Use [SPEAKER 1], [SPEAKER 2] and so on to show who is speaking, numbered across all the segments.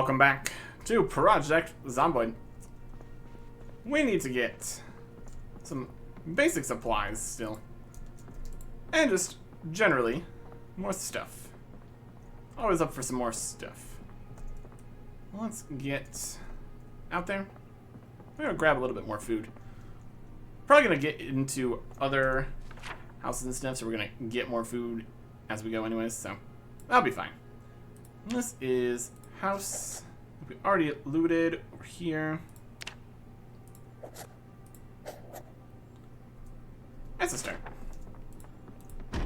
[SPEAKER 1] welcome back to Project Zomboid. We need to get some basic supplies still. And just generally, more stuff. Always up for some more stuff. Let's get out there. We're gonna grab a little bit more food. Probably gonna get into other houses and stuff, so we're gonna get more food as we go anyways, so that'll be fine. This is house. We already looted over here. That's a start.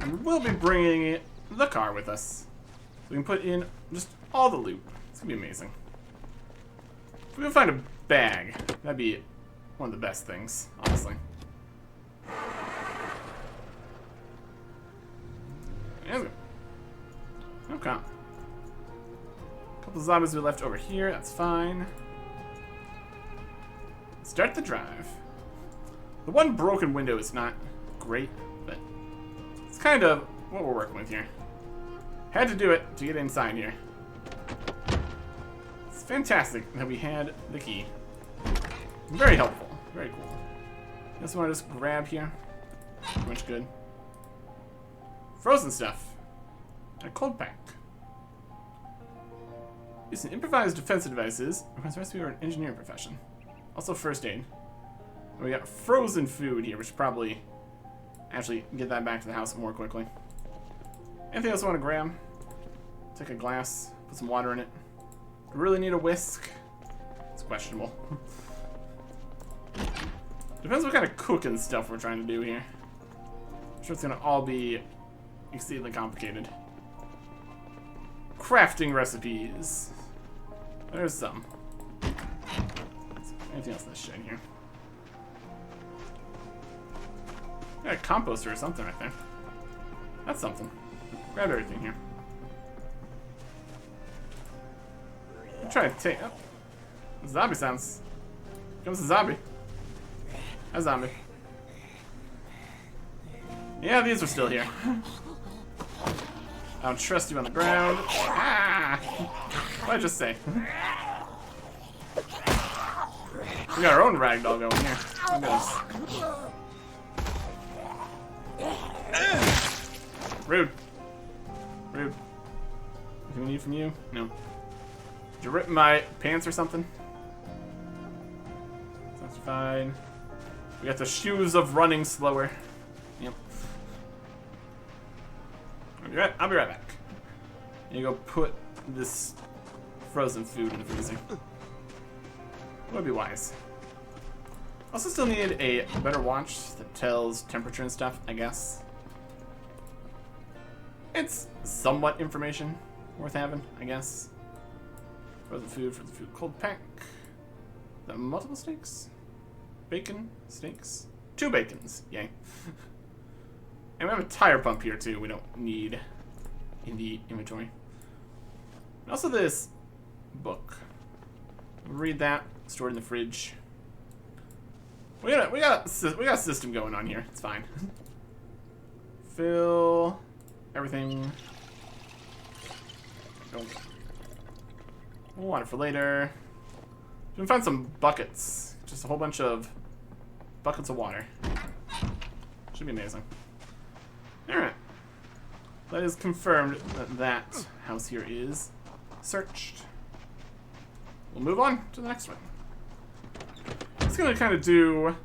[SPEAKER 1] And we'll be bringing the car with us. So we can put in just all the loot. It's gonna be amazing. If we can find a bag, that'd be one of the best things, honestly. There we go. Okay. Couple zombies we left over here, that's fine. Start the drive. The one broken window is not great, but it's kind of what we're working with here. Had to do it to get inside here. It's fantastic that we had the key. Very helpful, very cool. This one I just grab here. Too much good. Frozen stuff. And a cold pack. Using improvised defensive devices requires recipe or an engineering profession. Also first aid. And we got frozen food here, which probably actually get that back to the house more quickly. Anything else I want to grab? Take a glass, put some water in it. Do we really need a whisk? It's questionable. Depends what kind of cooking stuff we're trying to do here. I'm sure it's gonna all be exceedingly complicated. Crafting recipes. There's some. Anything else in this shed here? Got a composter or something right there. That's something. Grab everything here. I'm trying to take. Oh. Zombie sounds. Here comes the zombie. A zombie. Yeah, these are still here. I don't trust you on the ground. Ah! What did I just say? We got our own ragdoll going here. Look at this. Rude. Rude. Anything we need from you? No. Did you rip my pants or something? That's fine. We got the shoes of running slower. Yep. I'll be right back. You go put this frozen food in the freezer. Would be wise. Also still need a better watch that tells temperature and stuff, I guess. It's somewhat information worth having, I guess. Frozen food, cold pack. The multiple steaks? Bacon steaks? 2 bacons, yay. And we have a tire pump here too, we don't need in the inventory. And also this book. Read that, stored in the fridge. We got a system going on here, it's fine. Fill everything. Don't. We'll want it for later. We can find some buckets. Just a whole bunch of buckets of water. Should be amazing. Alright. That is confirmed that that house here is searched. We'll move on to the next one. I'm just gonna kind of do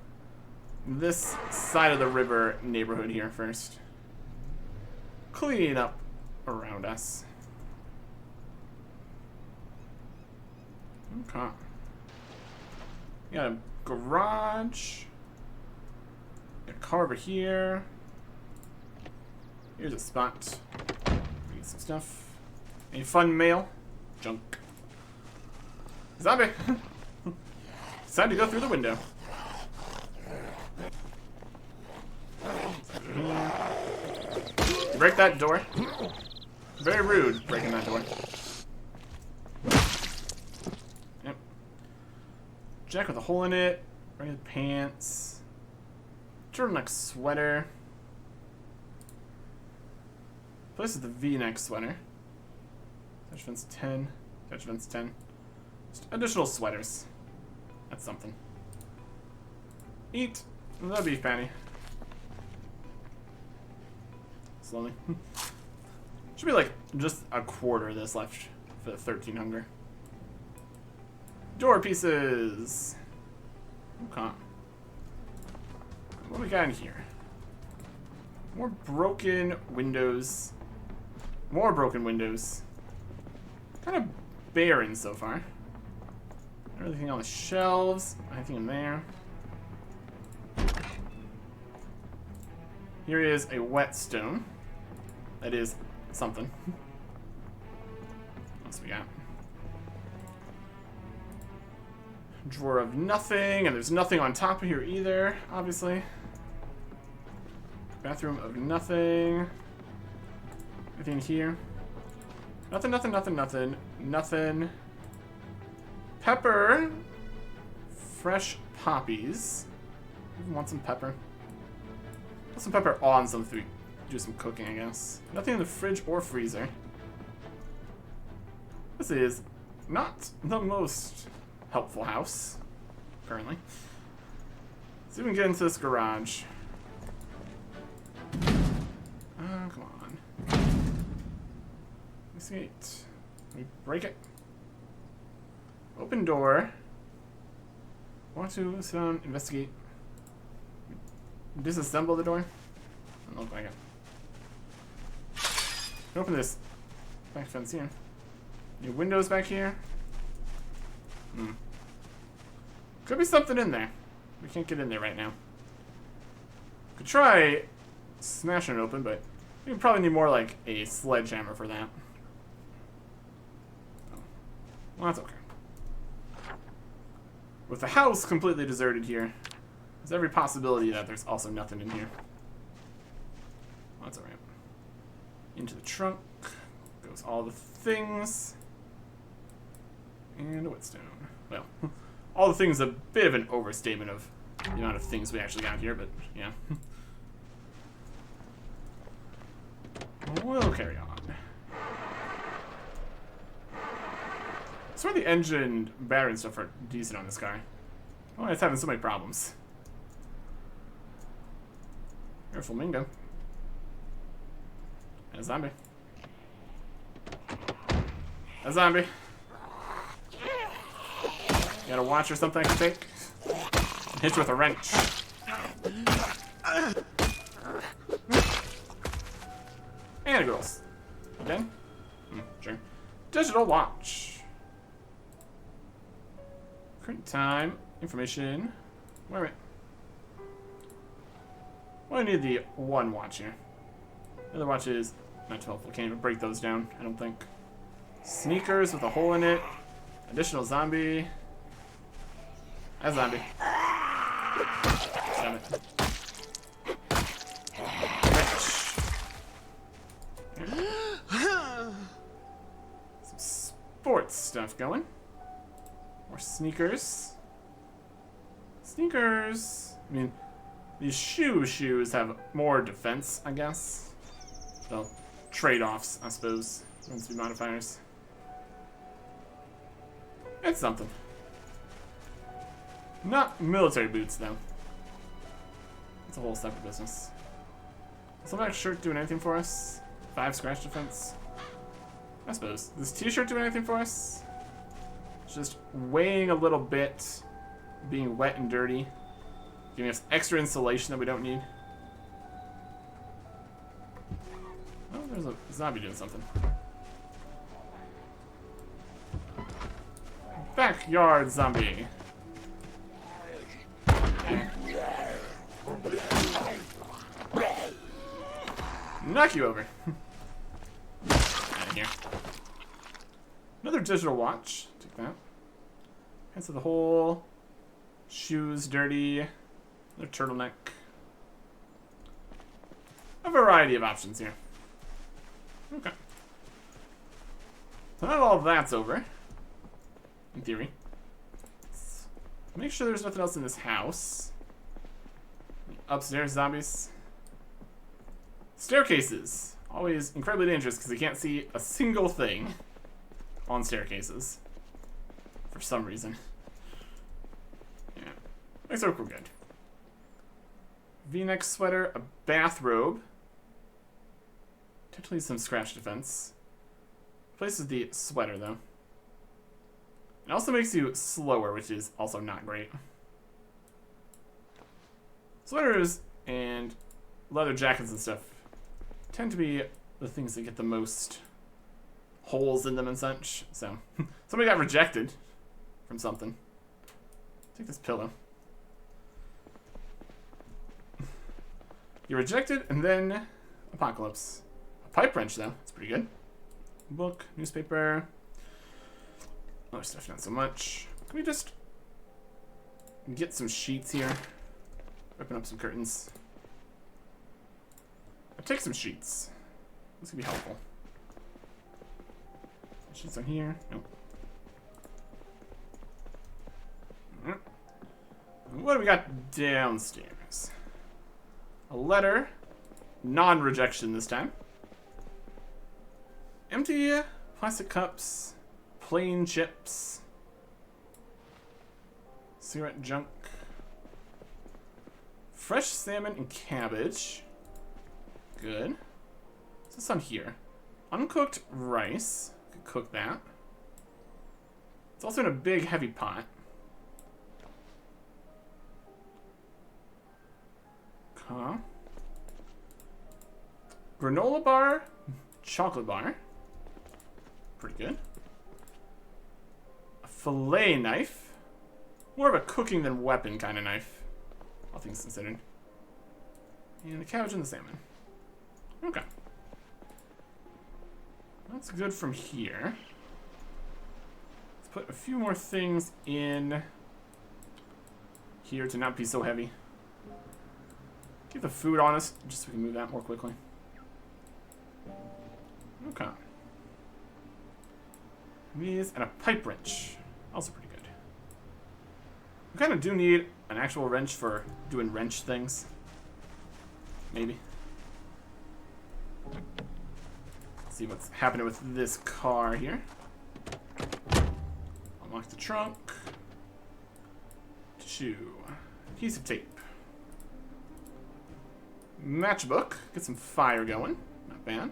[SPEAKER 1] this side of the river neighborhood here first. Clean up around us. Okay. Got a garage. Got a car over here. Here's a spot. Get some stuff. Any fun mail? Junk. Zombie! It's time to go through the window. Break that door. Very rude breaking that door. Yep. Jacket with a hole in it. Regular pants. Turtleneck sweater. This is the V-neck sweater. Touch fence 10. Touch fence 10. Just additional sweaters. That's something. Eat the beef patty. Slowly. Should be like just a quarter of this left for the 13 hunger. Door pieces. Okay. What do we got in here? More broken windows. More broken windows. Kind of barren so far. Everything on the shelves. Anything in there? Here is a whetstone. That is something. What else we got? Drawer of nothing, and there's nothing on top of here either, obviously. Bathroom of nothing. Anything here? Nothing, nothing, nothing, nothing. Nothing. Pepper. Fresh poppies. Even want some pepper. Put some pepper on something. Do some cooking, I guess. Nothing in the fridge or freezer. This is not the most helpful house, currently. Let's see if we can get into this garage. Come on. Investigate. Can we break it? Open door. Want to sit down, investigate. Disassemble the door? Doesn't look like it. Can open this back fence here. New windows back here. Could be something in there. We can't get in there right now. Could try smashing it open, but we probably need more like a sledgehammer for that. Oh. Well, that's okay. With the house completely deserted here, there's every possibility that there's also nothing in here. Well, that's alright. Into the trunk goes all the things. And a whetstone. Well, all the things is a bit of an overstatement of the amount of things we actually got here, but yeah. We'll carry on. I swear the engine and battery and stuff are decent on this car. Oh, it's having so many problems. Here's a flamingo. And a zombie. A zombie. You got a watch or something I can take? Hit you with a wrench. And a girls. Okay? Sure. Digital watch. Current time. Information. Wait a minute. Well, I need the one watch here. The other watch is not 12. We can't even break those down, I don't think. Sneakers with a hole in it. Additional zombie. A zombie. Damn it. Some sports stuff going. More sneakers. Sneakers. I mean, these shoes have more defense, I guess. So, trade-offs, I suppose. Ones to be modifiers. It's something. Not military boots, though. It's a whole separate business. Is that shirt doing anything for us? 5 scratch defense? I suppose. Does this t-shirt do anything for us? It's just weighing a little bit, being wet and dirty, giving us extra insulation that we don't need. Oh, there's a zombie doing something. Backyard zombie. Knock you over. Out of here. Another digital watch. Take that. Hands to the hole. Shoes dirty. Another turtleneck. A variety of options here. Okay. So now all of that's over. In theory. Let's make sure there's nothing else in this house. Upstairs zombies. Staircases. Always incredibly dangerous because you can't see a single thing on staircases. for some reason. Yeah. Looks like we're good. V-neck sweater, a bathrobe. Potentially some scratch defense. Replaces the sweater, though. It also makes you slower, which is also not great. Sweaters and leather jackets and stuff tend to be the things that get the most holes in them and such. So, somebody got rejected from something. Take this pillow. You're rejected, and then apocalypse. A pipe wrench, though. That's pretty good. Book, newspaper. Other stuff, not so much. Can we just get some sheets here? Open up some curtains. I'll take some sheets. This could be helpful. Sheets on here. Nope. What do we got downstairs? A letter. Non-rejection this time. Empty plastic cups. Plain chips. Cigarette junk. Fresh salmon and cabbage. Good. What's this on here? Uncooked rice. Could cook that. It's also in a big, heavy pot. Huh. Granola bar. Chocolate bar. Pretty good. A fillet knife. More of a cooking than weapon kind of knife. All things considered. And the cabbage and the salmon. Okay. That's good from here. Let's put a few more things in here to not be so heavy. Keep the food on us, just so we can move that more quickly. Okay. These and a pipe wrench. Also pretty good. We kind of do need an actual wrench for doing wrench things. Maybe. Let's see what's happening with this car here. Unlock the trunk. 2. Adhesive tape. Matchbook. Get some fire going. Not bad.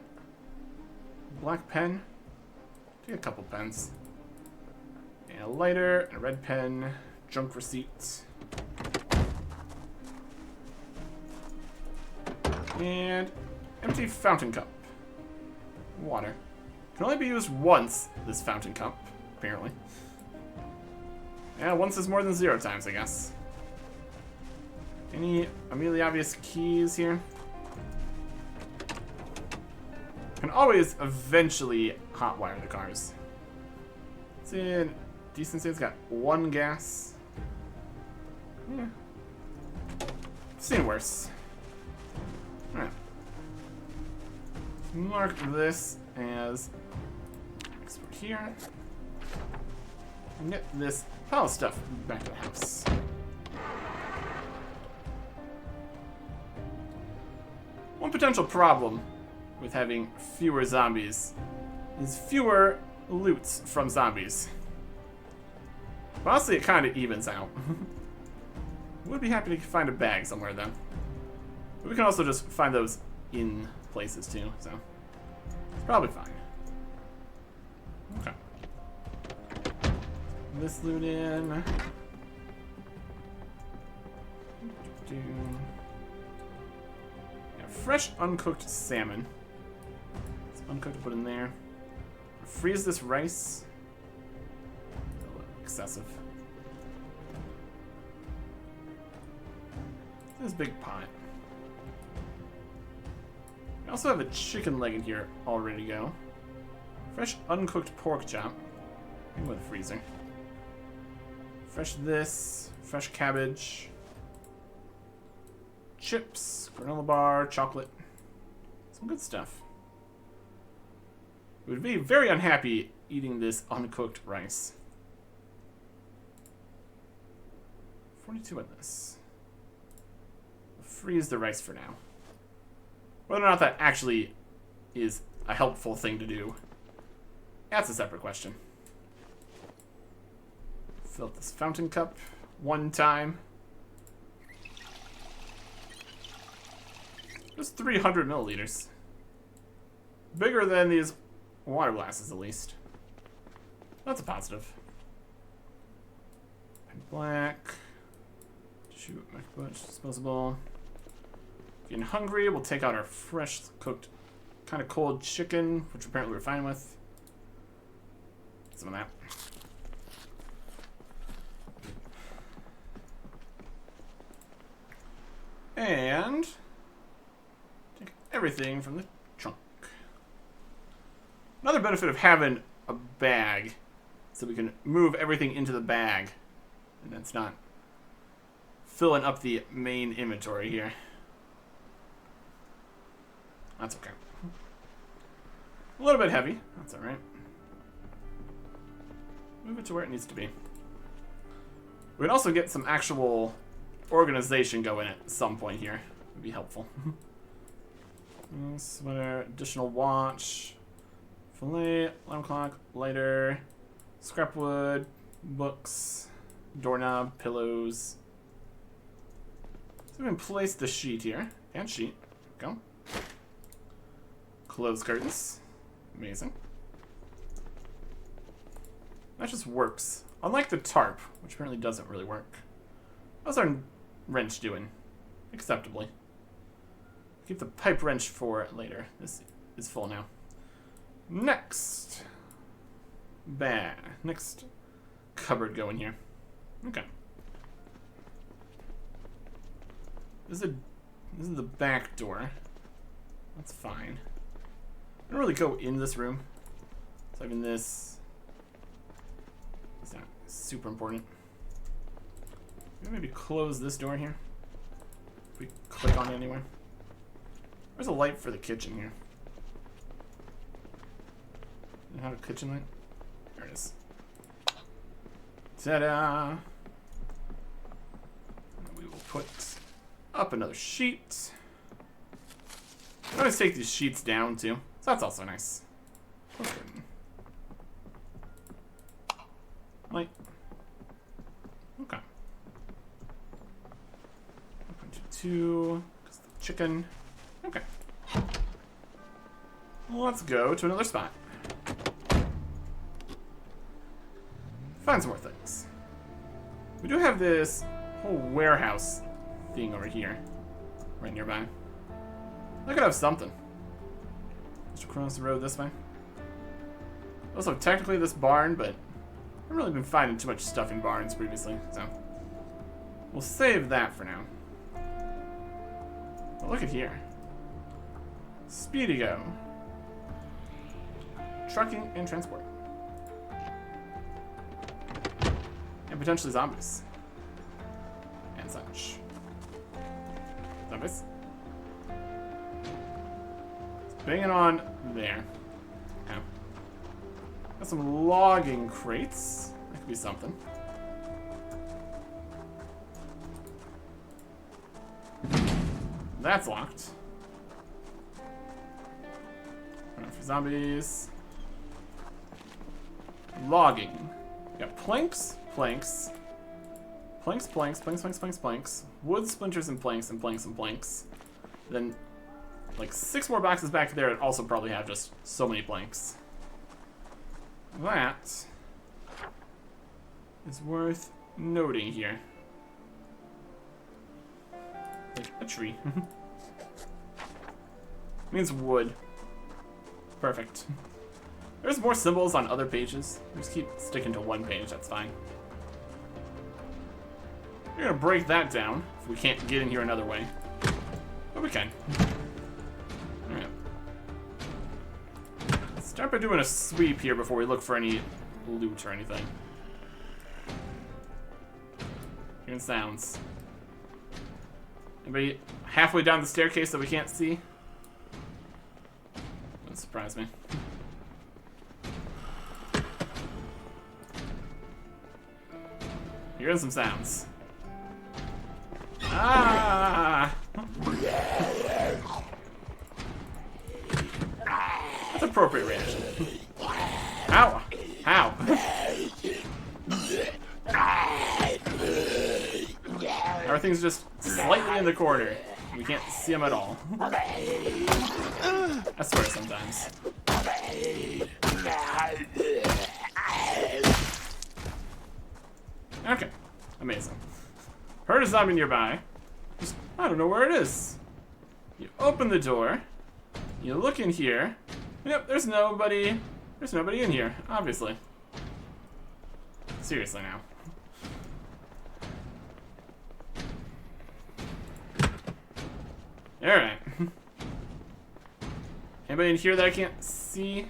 [SPEAKER 1] Black pen. Take a couple pens. And a lighter, and a red pen. Junk receipt. And empty fountain cup. Water. Can only be used once, this fountain cup, apparently. Yeah, once is more than 0 times, I guess. Any immediately obvious keys here? Can always eventually hotwire the cars. It's in decency. It's got 1 gas. Yeah. Seen worse. Alright. Mark this as export here. And get this pile of stuff back to the house. One potential problem with having fewer zombies is fewer loots from zombies. But honestly, it kind of evens out. Would be happy to find a bag somewhere, though. But we can also just find those in places, too, so it's probably fine. Okay. This loot in. Yeah, fresh uncooked salmon. It's uncooked to put in there. Freeze this rice. A little excessive. This big pot. We also have a chicken leg in here all ready to go. Fresh uncooked pork chop. With a freezer. Fresh this. Fresh cabbage. Chips. Granola bar. Chocolate. Some good stuff. We would be very unhappy eating this uncooked rice. 42 on this. Freeze the rice for now. Whether or not that actually is a helpful thing to do, that's a separate question. Fill up this fountain cup one time. Just 300 milliliters. Bigger than these water glasses, at least. That's a positive. And black. Shoot, disposable. Getting hungry, we'll take out our fresh cooked, kind of cold chicken, which apparently we're fine with. Some of that. And take everything from the trunk. Another benefit of having a bag, so we can move everything into the bag, and that's not filling up the main inventory here. That's okay. A little bit heavy. That's alright. Move it to where it needs to be. We can also get some actual organization going at some point here. Would be helpful. Sweater, additional watch, fillet, alarm clock, lighter, scrap wood, books, doorknob, pillows. So we can place the sheet here. And sheet. Go. Clothes curtains. Amazing. That just works. Unlike the tarp, which apparently doesn't really work. How's our wrench doing? Acceptably. Keep the pipe wrench for later. This is full now. Next. Next cupboard going here. Okay. This is the back door. That's fine. I don't really go in this room. So having this is not super important. Maybe close this door here. If we click on it anywhere. There's a light for the kitchen here. You have a kitchen light? There it is. Ta-da! We will put up another sheet. I'm gonna take these sheets down too. So that's also nice. Light. Okay. Open to 2. Because the chicken. Okay. Let's go to another spot. Find some more things. We do have this whole warehouse thing over here. Right nearby. I could have something. Just across the road this way. Also, technically this barn, but I haven't really been finding too much stuff in barns previously, so we'll save that for now. But look at here. Speedy go. Trucking and transport. And potentially zombies. And such. Zombies. Bring it on there. Okay. Got some logging crates. That could be something. That's locked. Running for zombies. Logging. Got planks, planks. Planks, planks, planks, planks, planks, planks. Wood splinters and planks and planks and planks. Then like 6 more boxes back there that also probably have just so many planks. That is worth noting here. Like a tree. Means wood. Perfect. There's more symbols on other pages. We just keep sticking to one page, that's fine. We're gonna break that down if we can't get in here another way. But we can. Alright. Let's start by doing a sweep here before we look for any loot or anything. Hearing sounds. Anybody halfway down the staircase that we can't see? Doesn't surprise me. Hearing some sounds. Ah! That's appropriate reaction. Ow! Ow! Everything's just slightly in the corner. We can't see them at all. I swear sometimes. Okay. Amazing. Heard a zombie nearby. Just, I don't know where it is. You open the door. You look in here. Yep, there's nobody. There's nobody in here, obviously. Seriously now. Alright. Anybody in here that I can't see?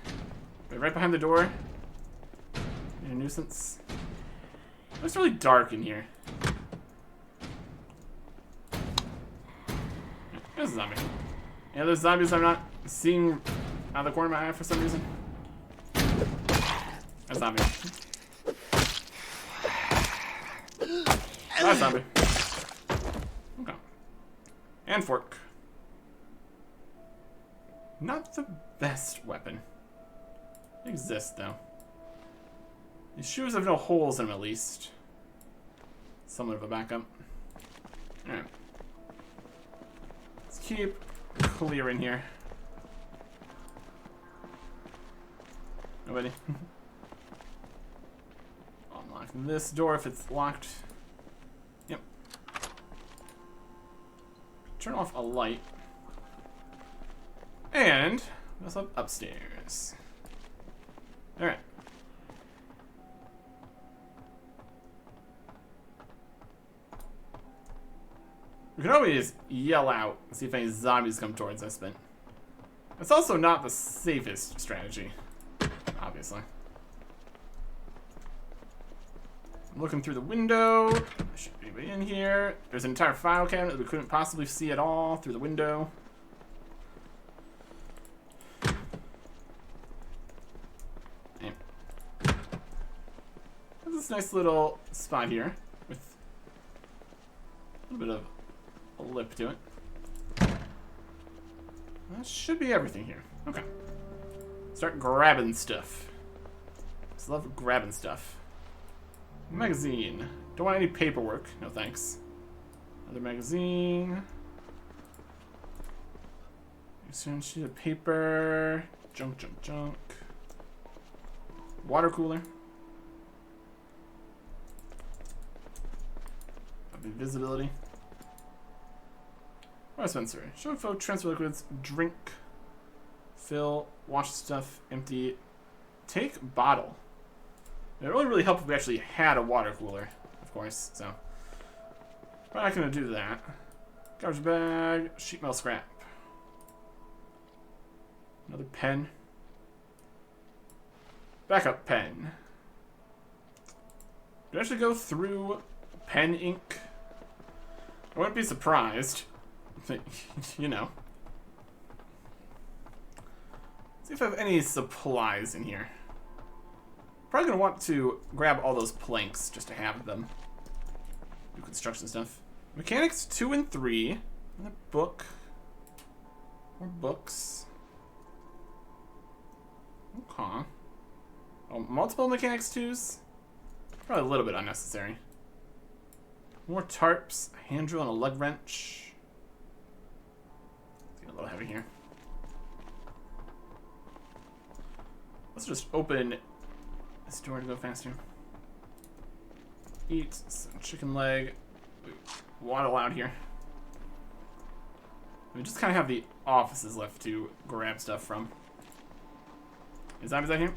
[SPEAKER 1] They're right behind the door. You're a nuisance. It's really dark in here. There's a zombie. Yeah, there's zombies I'm not seeing out of the corner of my eye for some reason. A zombie. That's zombie. Okay. And fork. Not the best weapon. It exists though. These shoes have no holes in them at least. Somewhat of a backup. Alright. Let's keep clear in here. Nobody. I'll unlock this door if it's locked. Yep. Turn off a light. And we also have upstairs. Alright. We can always yell out and see if any zombies come towards us, but it's also not the safest strategy, obviously. I'm looking through the window. There should be anybody in here. There's an entire file cabinet that we couldn't possibly see at all through the window. And there's this nice little spot here with a little bit of a lip to it. That should be everything here. Okay. Start grabbing stuff. Just love grabbing stuff. Magazine. Don't want any paperwork. No thanks. Another magazine. Extended sheet of paper. Junk, junk, junk. Water cooler. Invisibility. Dispenser. Show info, transfer liquids, drink, fill, wash stuff, empty, take bottle. It would really help if we actually had a water cooler, of course, so. We're not gonna do that. Garbage bag, sheet metal scrap. Another pen. Backup pen. Did I actually go through pen ink? I wouldn't be surprised. You know. See if I have any supplies in here. Probably gonna want to grab all those planks just to have them. Do construction stuff. Mechanics 2 and 3. Another book. More books. Okay. Oh, multiple mechanics 2s? Probably a little bit unnecessary. More tarps, a hand drill, and a lug wrench. It's getting a little heavy here. Let's just open this door to go faster. Eat some chicken leg. Waddle out here. We just kind of have the offices left to grab stuff from. Is zombies out here?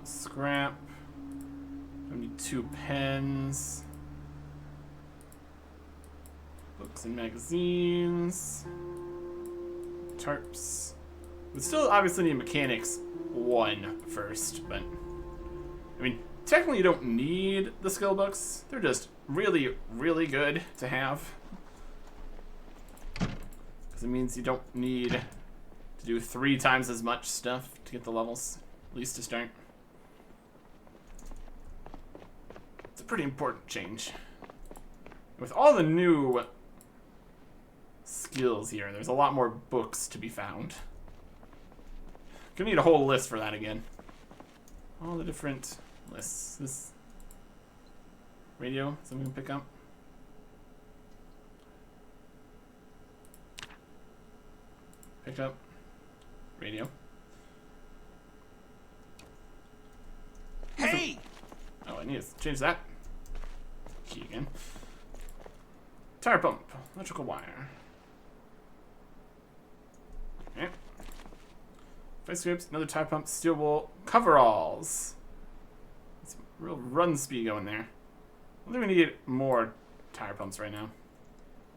[SPEAKER 1] Scrap. I need 2 pens. Books and magazines. Tarps. We still obviously need mechanics 1 first, but I mean, technically you don't need the skill books. They're just really, really good to have. Because it means you don't need to do 3 times as much stuff to get the levels, at least to start. It's a pretty important change. With all the new skills here, there's a lot more books to be found. Gonna need a whole list for that again. all the different lists. This radio, something we can pick up. Pick up radio.
[SPEAKER 2] Hey!
[SPEAKER 1] Oh, I need to change that key again. Tire pump, electrical wire. Okay. Vice grips, another tire pump, steel wool, coveralls. It's real run speed going there. I think we need more tire pumps right now.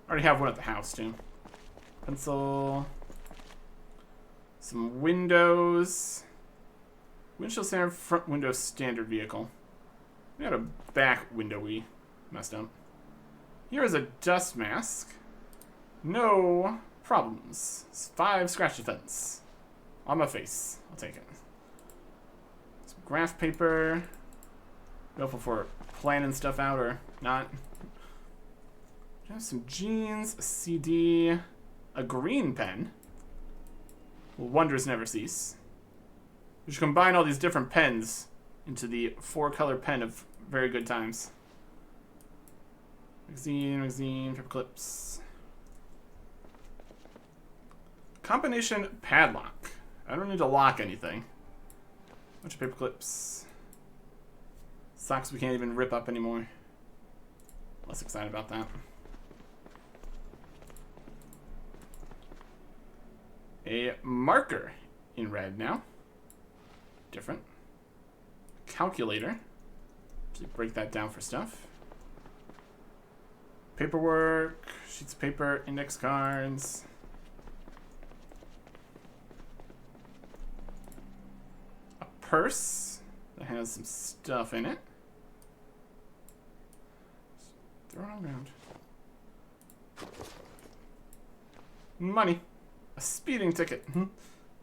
[SPEAKER 1] I already have one at the house too. Pencil. Some windows. Windshield standard, front window standard vehicle. We got a back window we messed up. Here is a dust mask. No problems. 5 scratch defense. On my face. I'll take it. Some graph paper. Helpful for planning stuff out or not. Have some jeans, a CD, a green pen. Wonders never cease. We should combine all these different pens into the 4-color pen of very good times. Magazine, paper clips. Combination padlock. I don't need to lock anything. Bunch of paper clips. Socks we can't even rip up anymore. Less excited about that. A marker in red now. Different. Calculator. Actually break that down for stuff. Paperwork, sheets of paper, index cards. A purse that has some stuff in it. Just throw it around. Money. A speeding ticket. Oh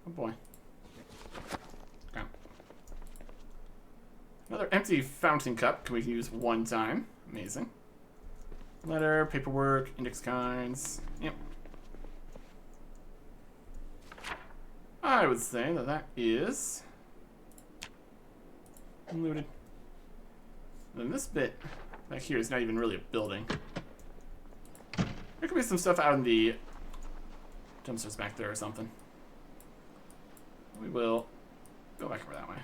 [SPEAKER 1] boy. Okay. Another empty fountain cup. Can we use one time? Amazing. Letter, paperwork, index cards. Yep. I would say that that is looted. And then this bit back here is not even really a building. There could be some stuff out in the dumpsters back there or something. We will go back over that way.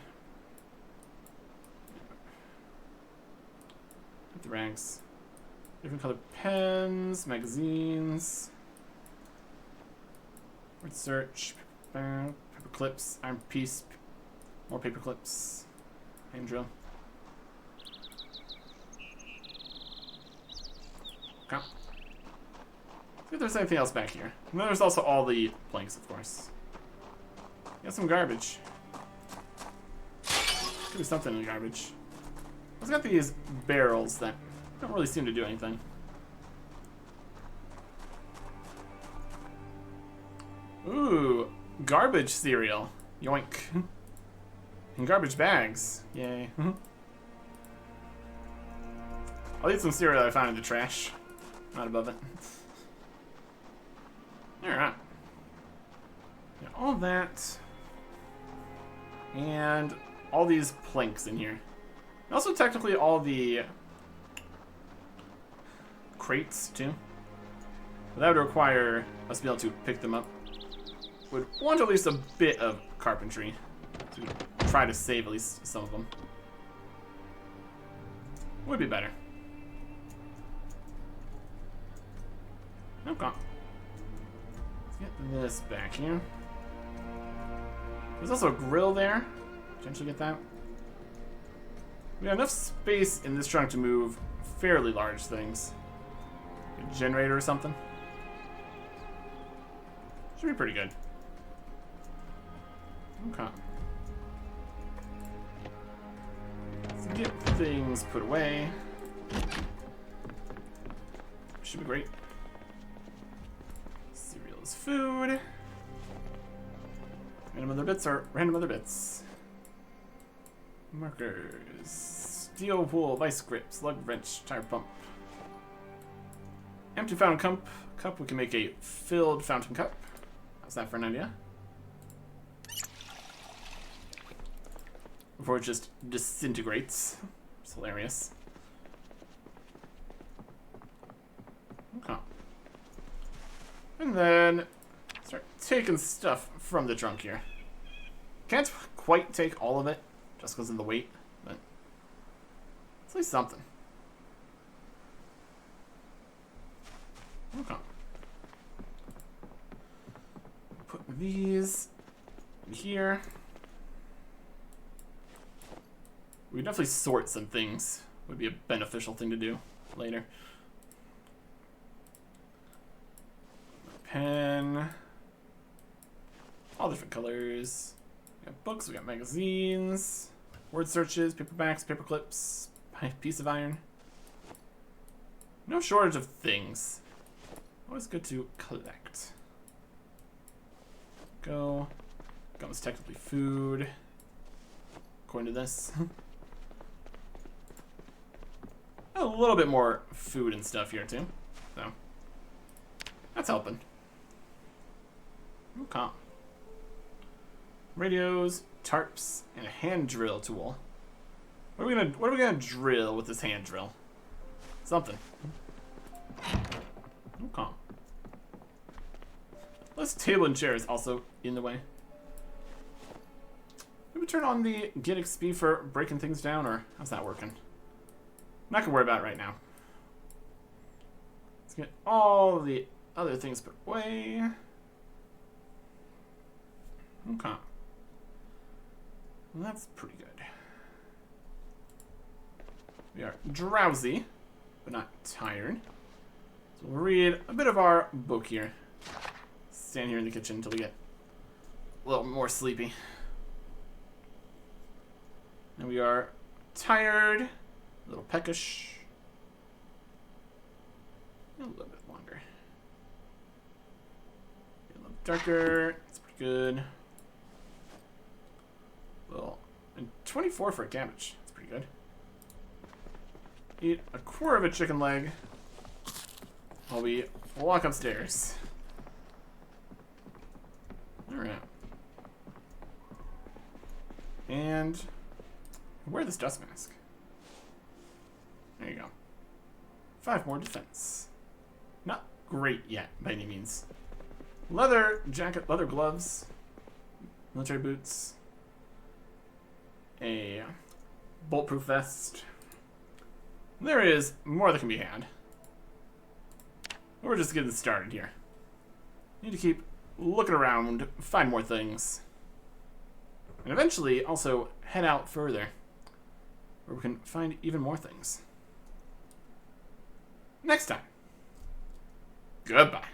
[SPEAKER 1] Hit the ranks. Different colored pens, magazines. Word search, paper clips, iron piece, more paper clips, hand drill. Okay. See if there's anything else back here. And then there's also all the planks, of course. Got some garbage. Could be something in the garbage. I've got these barrels that don't really seem to do anything. Ooh, garbage cereal. Yoink. And garbage bags. Yay. I'll eat some cereal I found in the trash. Not above it. Alright. Got all that. And all these planks in here. And also technically all the crates too. But that would require us to be able to pick them up. Would want at least a bit of carpentry to try to save at least some of them. Would be better. Okay. Let's get this back here. There's also a grill there. Potentially get that. We got enough space in this trunk to move fairly large things. A generator or something. Should be pretty good. Okay. Let's get things put away. Should be great. Cereal is food. Random other bits are random other bits. Markers. Steel wool, vice grip, slug wrench, tire pump. Empty fountain cup. We can make a filled fountain cup. How's that for an idea? before it just disintegrates. It's hilarious. Okay. And then start taking stuff from the trunk here. Can't quite take all of it just because of the weight, but it's at least something. Okay. Put these in here. We could definitely sort some things. Would be a beneficial thing to do later. Pen. All different colors. We got books, we got magazines, word searches, paperbacks, paper clips, piece of iron. No shortage of things. Always good to collect. Go. Gum is technically food, according to this. A little bit more food and stuff here too, so that's helping. Okay. Radios, tarps, and a hand drill tool. What are we gonna drill with this hand drill? Something. Okay. This table and chair is also in the way. Maybe turn on the get XP for breaking things down, or how's that working? I'm not gonna worry about it right now. Let's get all the other things put away. Okay. Well, that's pretty good. We are drowsy, but not tired. So we'll read a bit of our book here. Stand here in the kitchen until we get a little more sleepy. And we are tired, a little peckish. A little bit longer. A little darker. It's pretty good. Well, and 24 for a cabbage. That's pretty good. Eat a quarter of a chicken leg while we walk upstairs. Alright. And wear this dust mask. There you go. 5 more defense. Not great yet, by any means. Leather jacket, leather gloves, military boots, a bulletproof vest. There is more that can be had. We're just getting started here. Need to keep looking around, find more things. And eventually also head out further, where we can find even more things. Next time. Goodbye.